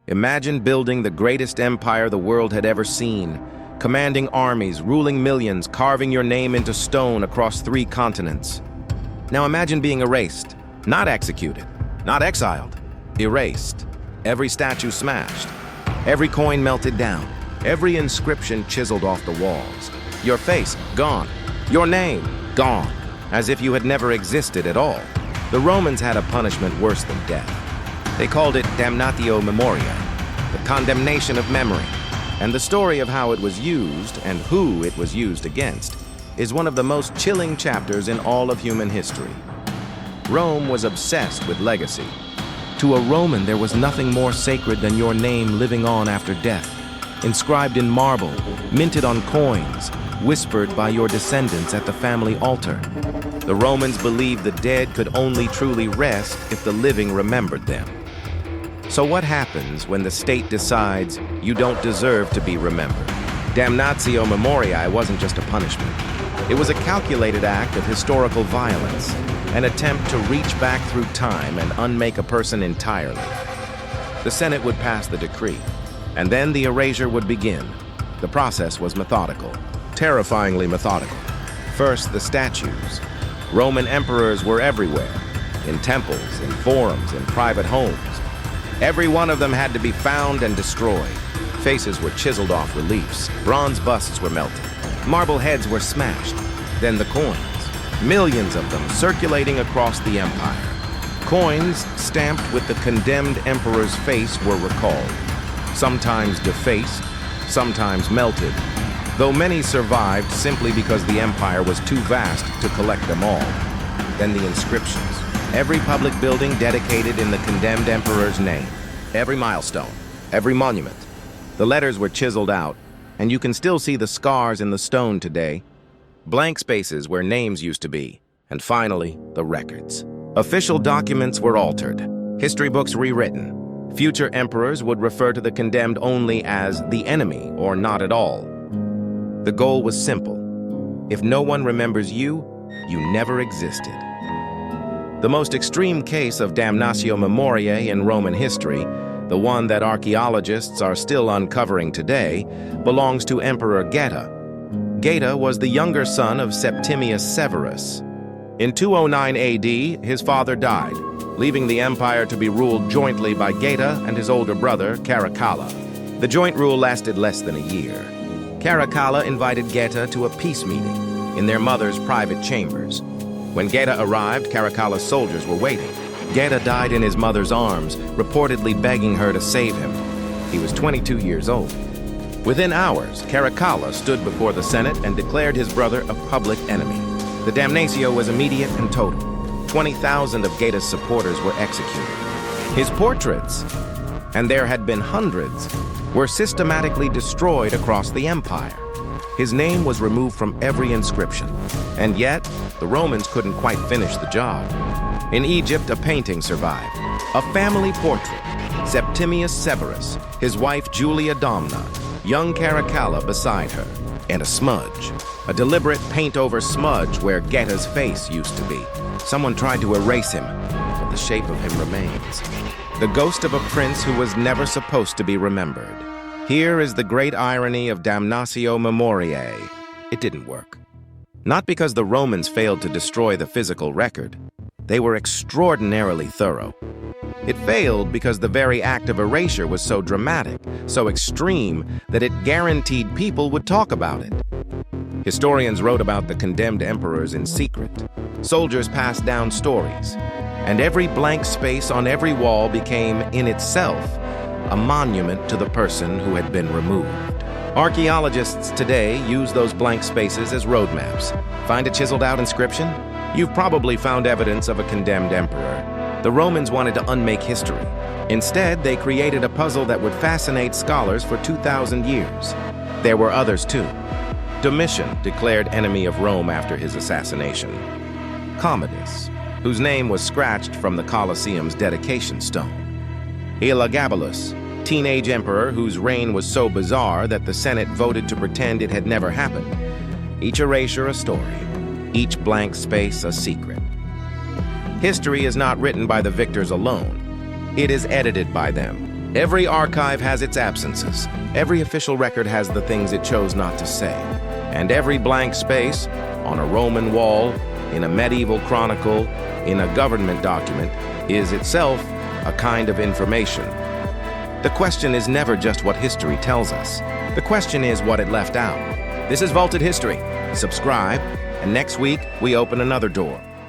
Imagine building the greatest empire the world had ever seen, commanding armies, ruling millions, carving your name into stone across 3 continents. Now imagine being erased, not executed, not exiled, erased. Every statue smashed, every coin melted down, every inscription chiseled off the walls. Your face gone, your name gone, as if you had never existed at all. The Romans had a punishment worse than death. They called it Damnatio Memoriae, the condemnation of memory. And the story of how it was used and who it was used against is one of the most chilling chapters in all of human history. Rome was obsessed with legacy. To a Roman, there was nothing more sacred than your name living on after death, inscribed in marble, minted on coins, whispered by your descendants at the family altar. The Romans believed the dead could only truly rest if the living remembered them. So what happens when the state decides you don't deserve to be remembered? Damnatio Memoriae wasn't just a punishment. It was a calculated act of historical violence, an attempt to reach back through time and unmake a person entirely. The Senate would pass the decree, and then the erasure would begin. The process was methodical, terrifyingly methodical. First, the statues. Roman emperors were everywhere, in temples, in forums, in private homes. Every one of them had to be found and destroyed. Faces were chiseled off reliefs, bronze busts were melted, marble heads were smashed. Then the coins, millions of them circulating across the empire. Coins stamped with the condemned emperor's face were recalled, sometimes defaced, sometimes melted, though many survived simply because the empire was too vast to collect them all. Then the inscriptions. Every public building dedicated in the condemned emperor's name. Every milestone, every monument. The letters were chiseled out, and you can still see the scars in the stone today. Blank spaces where names used to be. And finally, the records. Official documents were altered. History books rewritten. Future emperors would refer to the condemned only as the enemy or not at all. The goal was simple. If no one remembers you, you never existed. The most extreme case of Damnatio Memoriae in Roman history, the one that archaeologists are still uncovering today, belongs to Emperor Geta. Geta was the younger son of Septimius Severus. In 209 AD, his father died, leaving the empire to be ruled jointly by Geta and his older brother, Caracalla. The joint rule lasted less than a year. Caracalla invited Geta to a peace meeting in their mother's private chambers. When Geta arrived, Caracalla's soldiers were waiting. Geta died in his mother's arms, reportedly begging her to save him. He was 22 years old. Within hours, Caracalla stood before the Senate and declared his brother a public enemy. The damnatio was immediate and total. 20,000 of Geta's supporters were executed. His portraits, and there had been hundreds, were systematically destroyed across the empire. His name was removed from every inscription, and yet the Romans couldn't quite finish the job. In Egypt, a painting survived, a family portrait, Septimius Severus, his wife Julia Domna, young Caracalla beside her, and a smudge, a deliberate paint-over smudge where Geta's face used to be. Someone tried to erase him, but the shape of him remains. The ghost of a prince who was never supposed to be remembered. Here is the great irony of Damnatio Memoriae. It didn't work. Not because the Romans failed to destroy the physical record. They were extraordinarily thorough. It failed because the very act of erasure was so dramatic, so extreme, that it guaranteed people would talk about it. Historians wrote about the condemned emperors in secret. Soldiers passed down stories, and every blank space on every wall became, in itself, a monument to the person who had been removed. Archaeologists today use those blank spaces as roadmaps. Find a chiseled-out inscription? You've probably found evidence of a condemned emperor. The Romans wanted to unmake history. Instead, they created a puzzle that would fascinate scholars for 2,000 years. There were others too. Domitian declared enemy of Rome after his assassination. Commodus, whose name was scratched from the Colosseum's dedication stone. Elagabalus, teenage emperor whose reign was so bizarre that the Senate voted to pretend it had never happened. Each erasure a story, each blank space a secret. History is not written by the victors alone. It is edited by them. Every archive has its absences. Every official record has the things it chose not to say. And every blank space, on a Roman wall, in a medieval chronicle, in a government document, is itself a kind of information. The question is never just what history tells us. The question is what it left out. This is Vaulted History. Subscribe, and next week we open another door.